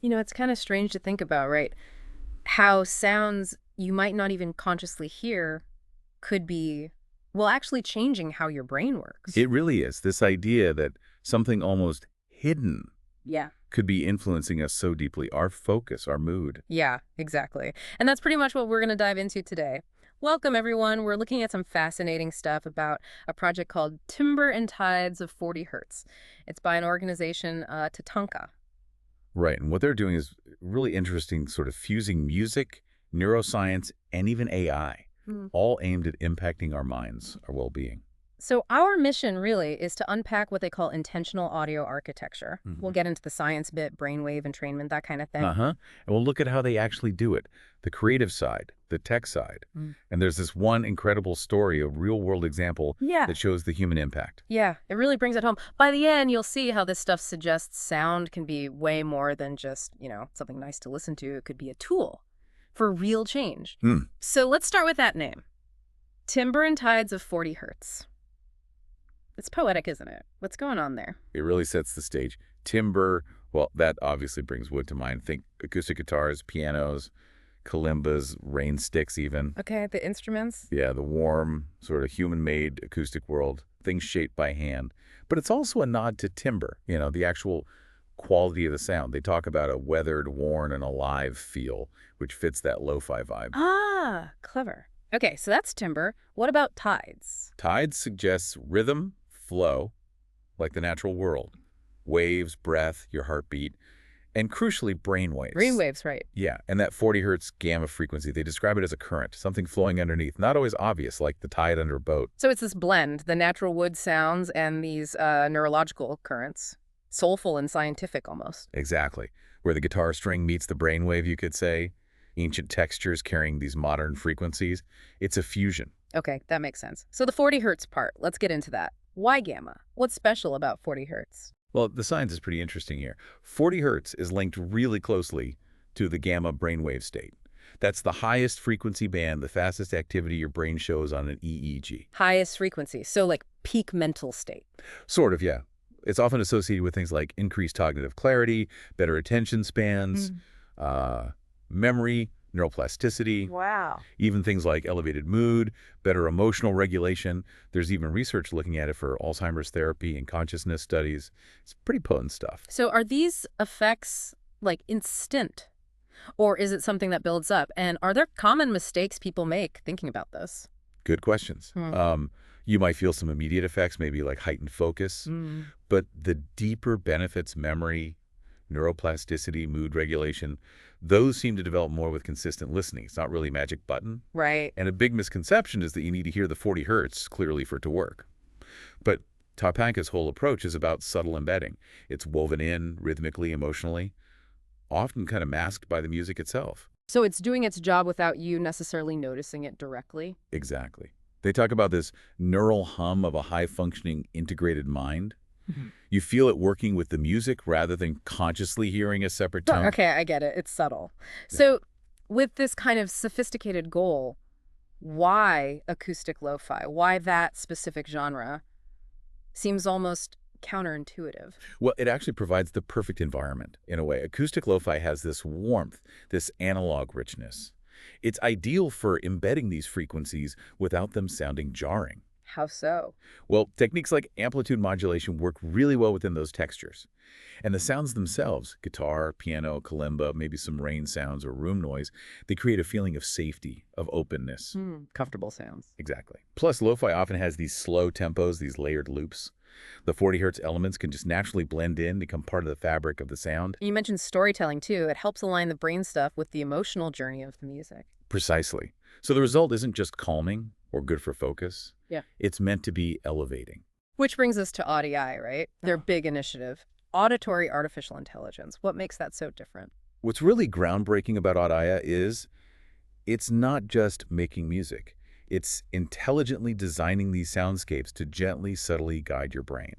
You know, it's kind of strange to think about, right? How sounds you might not even consciously hear could be, well, actually changing how your brain works. It really is. This idea that something almost hidden Yeah. could be influencing us so deeply, our focus, our mood. Yeah, exactly. And that's pretty much what we're going to dive into today. Welcome, everyone. We're looking at some fascinating stuff about a project called Timbre and Tides of 40 Hertz. It's by an organization, TATANKA. Right. And what they're doing is really interesting, sort of fusing music, neuroscience, and even AI, all aimed at impacting our minds, our well-being. So our mission really is to unpack what they call intentional audio architecture. We'll get into the science bit, brainwave entrainment, that kind of thing. Uh-huh. And we'll look at how they actually do it, the creative side, the tech side. And there's this one incredible story, a real-world example Yeah. that shows the human impact. Yeah, it really brings it home. By the end, you'll see how this stuff suggests sound can be way more than just, something nice to listen to. It could be a tool for real change. So let's start with that name. Timbre and Tides of 40 Hertz. It's poetic, isn't it? What's going on there? It really sets the stage. Timbre, well, that obviously brings wood to mind. Think acoustic guitars, pianos, kalimbas, rain sticks even. Okay, the instruments. Yeah, the warm, sort of human-made acoustic world, things shaped by hand. But it's also a nod to timbre, the actual quality of the sound. They talk about a weathered, worn, and alive feel, which fits that lo-fi vibe. Ah, clever. Okay, so that's timbre. What about tides? Tide suggests rhythm, flow, like the natural world. Waves, breath, your heartbeat, and crucially, brain waves. Brainwaves, right. Yeah, and that 40 hertz gamma frequency, they describe it as a current, something flowing underneath, not always obvious, like the tide under a boat. So it's this blend, the natural wood sounds and these neurological currents. Soulful and scientific almost. Exactly. Where the guitar string meets the brainwave, you could say. Ancient textures carrying these modern frequencies. It's a fusion. Okay, that makes sense. So the 40 hertz part, let's get into that. Why gamma? What's special about 40 hertz? Well, the science is pretty interesting here. 40 hertz is linked really closely to the gamma brainwave state. That's the highest frequency band, the fastest activity your brain shows on an EEG. Highest frequency, so like peak mental state. Sort of, yeah. It's often associated with things like increased cognitive clarity, better attention spans, memory, neuroplasticity. Wow. Even things like elevated mood, better emotional regulation. There's even research looking at it for Alzheimer's therapy and consciousness studies. It's pretty potent stuff. So are these effects like instant? Or is it something that builds up? And are there common mistakes people make thinking about this? Good questions. You might feel some immediate effects, maybe like heightened focus, but the deeper benefits, memory, neuroplasticity, mood regulation, those seem to develop more with consistent listening. It's not really a magic button. Right. And a big misconception is that you need to hear the 40 hertz clearly for it to work. But Tatanka's whole approach is about subtle embedding. It's woven in rhythmically, emotionally, often kind of masked by the music itself. So it's doing its job without you necessarily noticing it directly? Exactly. They talk about this neural hum of a high-functioning integrated mind. You feel it working with the music rather than consciously hearing a separate tone. Okay, I get it. It's subtle. So with this kind of sophisticated goal, why acoustic lo-fi? Why that specific genre? Seems almost counterintuitive. Well, it actually provides the perfect environment, in a way. Acoustic lo-fi has this warmth, this analog richness. It's ideal for embedding these frequencies without them sounding jarring. How so? Well, techniques like amplitude modulation work really well within those textures. And the sounds themselves, guitar, piano, kalimba, maybe some rain sounds or room noise, they create a feeling of safety, of openness. Comfortable sounds. Exactly. Plus, lo-fi often has these slow tempos, these layered loops. The 40 hertz elements can just naturally blend in, become part of the fabric of the sound. You mentioned storytelling, too. It helps align the brain stuff with the emotional journey of the music. Precisely. So the result isn't just calming or good for focus. Yeah. It's meant to be elevating. Which brings us to AudAI, right? Their big initiative. Auditory artificial intelligence. What makes that so different? What's really groundbreaking about AudAI is it's not just making music. It's intelligently designing these soundscapes to gently, subtly guide your brain.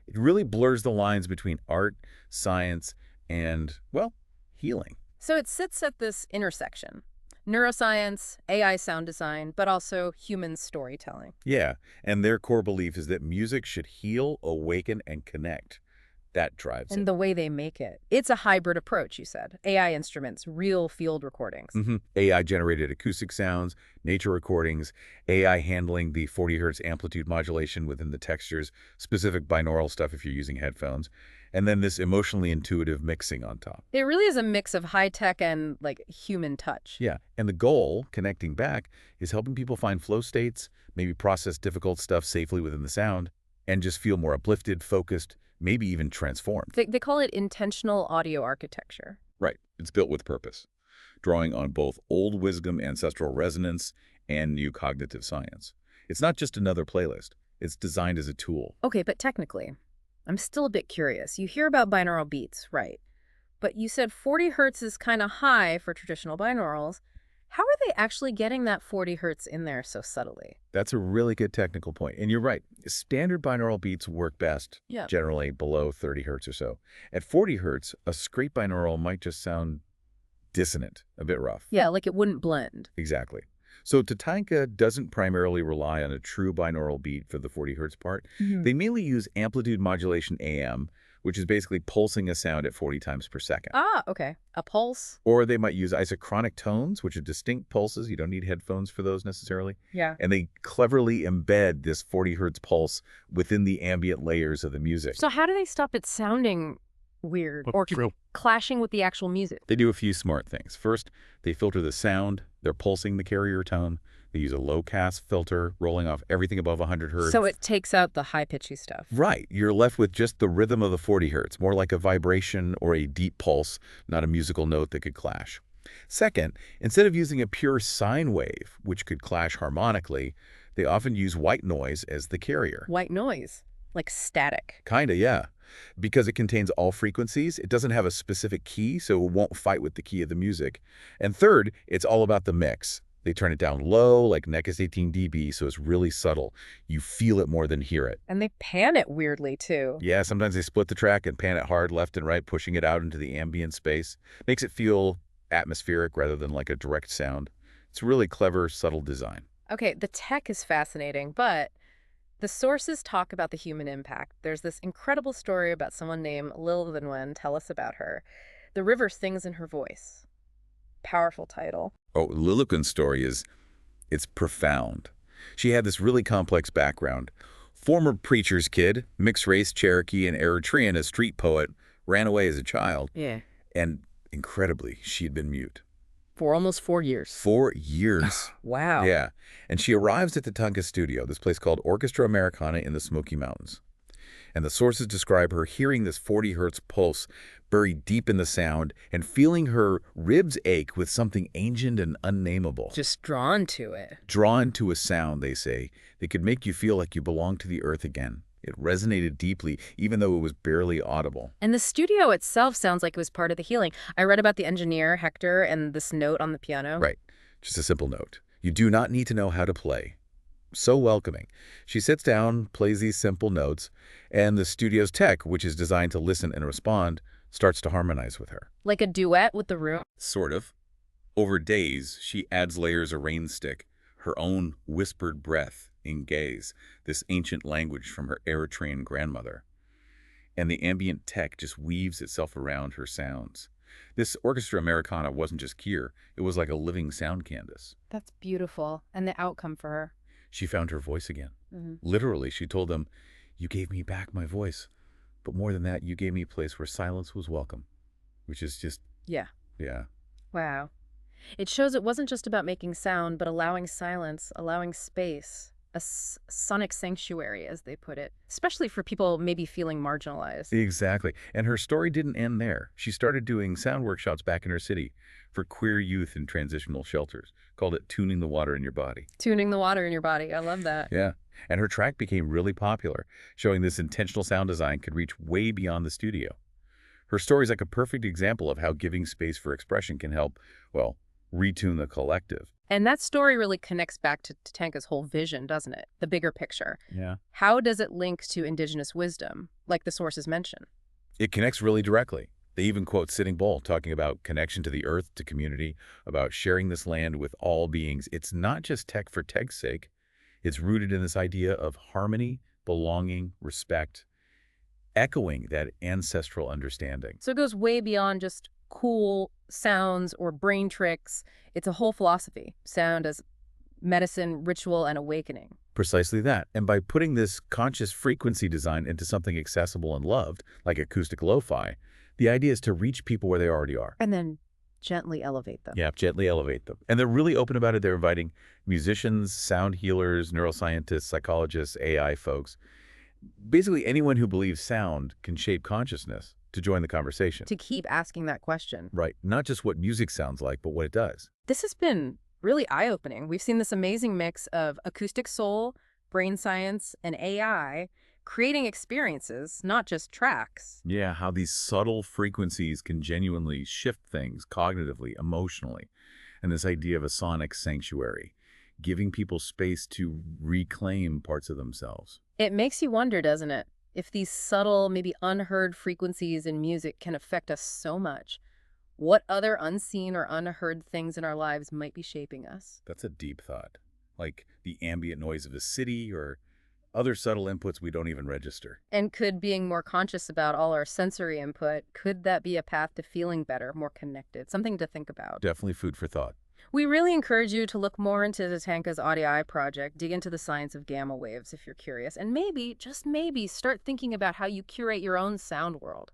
It really blurs the lines between art, science, and, well, healing. So it sits at this intersection. Neuroscience, AI sound design, but also human storytelling. Yeah, and their core belief is that music should heal, awaken, and connect, That drives And it. the way they make it. It's a hybrid approach, you said. AI instruments, real field recordings. AI-generated acoustic sounds, nature recordings, AI handling the 40 hertz amplitude modulation within the textures, specific binaural stuff if you're using headphones, and then this emotionally intuitive mixing on top. It really is a mix of high-tech and, like, human touch. Yeah, and the goal, connecting back, is helping people find flow states, maybe process difficult stuff safely within the sound, and just feel more uplifted, focused, maybe even transformed. They call it intentional audio architecture. Right. It's built with purpose, drawing on both old wisdom, ancestral resonance, and new cognitive science. It's not just another playlist. It's designed as a tool. Okay, but technically, I'm still a bit curious. You hear about binaural beats, right? But you said 40 hertz is kind of high for traditional binaurals. How are they actually getting that 40 hertz in there so subtly? That's a really good technical point. And you're right. Standard binaural beats work best, generally below 30 hertz or so. At 40 hertz, a straight binaural might just sound dissonant, a bit rough. Yeah, like it wouldn't blend. Exactly. So TATANKA doesn't primarily rely on a true binaural beat for the 40 hertz part. They mainly use amplitude modulation AM, which is basically pulsing a sound at 40 times per second. Ah, okay. A pulse. Or they might use isochronic tones, which are distinct pulses. You don't need headphones for those necessarily. Yeah. And they cleverly embed this 40 hertz pulse within the ambient layers of the music. So how do they stop it sounding weird or clashing with the actual music? They do a few smart things. First, they filter the sound. They're pulsing the carrier tone. They use a low-pass filter, rolling off everything above 100 hertz. So it takes out the high-pitchy stuff. Right. You're left with just the rhythm of the 40 hertz, more like a vibration or a deep pulse, not a musical note that could clash. Second, instead of using a pure sine wave, which could clash harmonically, they often use white noise as the carrier. White noise, like static. Kinda, yeah. Because it contains all frequencies, it doesn't have a specific key, so it won't fight with the key of the music. And third, it's all about the mix. They turn it down low, like NEC's 18 dB, so it's really subtle. You feel it more than hear it. And they pan it weirdly, too. Yeah, sometimes they split the track and pan it hard left and right, pushing it out into the ambient space. Makes it feel atmospheric rather than like a direct sound. It's really clever, subtle design. Okay, the tech is fascinating, but the sources talk about the human impact. There's this incredible story about someone named 𝗧𝗔𝗧𝗔𝗡. Tell us about her. The river sings in her voice. Powerful title. Oh, Liliquin's story it's profound. She had this really complex background. Former preacher's kid, mixed race Cherokee and Eritrean, a street poet, ran away as a child. Yeah. And incredibly, she'd been mute. For almost 4 years. 4 years. Wow. Yeah. And she arrives at the TATANKA studio, this place called Orchestra Americana in the Smoky Mountains. And the sources describe her hearing this 40 hertz pulse buried deep in the sound and feeling her ribs ache with something ancient and unnameable. Just drawn to it. Drawn to a sound, they say, that could make you feel like you belong to the earth again. It resonated deeply, even though it was barely audible. And the studio itself sounds like it was part of the healing. I read about the engineer, Hector, and this note on the piano. Right. Just a simple note. You do not need to know how to play. So welcoming. She sits down, plays these simple notes, and the studio's tech, which is designed to listen and respond, starts to harmonize with her. Like a duet with the room? Sort of. Over days, she adds layers of rain stick, her own whispered breath in gaze, this ancient language from her Eritrean grandmother. And the ambient tech just weaves itself around her sounds. This Orchestra Americana wasn't just Kier, it was like a living sound canvas. That's beautiful. And the outcome for her? She found her voice again. Literally, she told them, "You gave me back my voice. But more than that, you gave me a place where silence was welcome." Which is just... Yeah. Yeah. Wow. It shows it wasn't just about making sound, but allowing silence, allowing space. A sonic sanctuary, as they put it, especially for people maybe feeling marginalized. Exactly. And her story didn't end there. She started doing sound workshops back in her city for queer youth in transitional shelters. Called it Tuning the Water in Your Body. Tuning the water in your body. I love that. Yeah. And her track became really popular, showing this intentional sound design could reach way beyond the studio. Her story is like a perfect example of how giving space for expression can help, well, retune the collective. And that story really connects back to TATANKA's whole vision, doesn't it? The bigger picture. Yeah. How does it link to indigenous wisdom, like the sources mention? It connects really directly. They even quote Sitting Bull, talking about connection to the earth, to community, about sharing this land with all beings. It's not just tech for tech's sake. It's rooted in this idea of harmony, belonging, respect. echoing that ancestral understanding. So it goes way beyond just cool sounds or brain tricks. It's a whole philosophy. Sound as medicine, ritual, and awakening. Precisely that. And by putting this conscious frequency design into something accessible and loved, like acoustic lo-fi, the idea is to reach people where they already are. And then gently elevate them. Yeah, gently elevate them. And they're really open about it. They're inviting musicians, sound healers, neuroscientists, psychologists, AI folks. Basically, anyone who believes sound can shape consciousness to join the conversation. To keep asking that question. Right. Not just what music sounds like, but what it does. This has been really eye-opening. We've seen this amazing mix of acoustic soul, brain science, and AI creating experiences, not just tracks. Yeah, how these subtle frequencies can genuinely shift things cognitively, emotionally. And this idea of a sonic sanctuary, giving people space to reclaim parts of themselves. It makes you wonder, doesn't it? If these subtle, maybe unheard frequencies in music can affect us so much, what other unseen or unheard things in our lives might be shaping us? That's a deep thought. Like the ambient noise of the city or other subtle inputs we don't even register. And could being more conscious about all our sensory input, could that be a path to feeling better, more connected? Something to think about. Definitely food for thought. We really encourage you to look more into TATANKA's Audio project, dig into the science of gamma waves if you're curious, and maybe, just maybe, start thinking about how you curate your own sound world.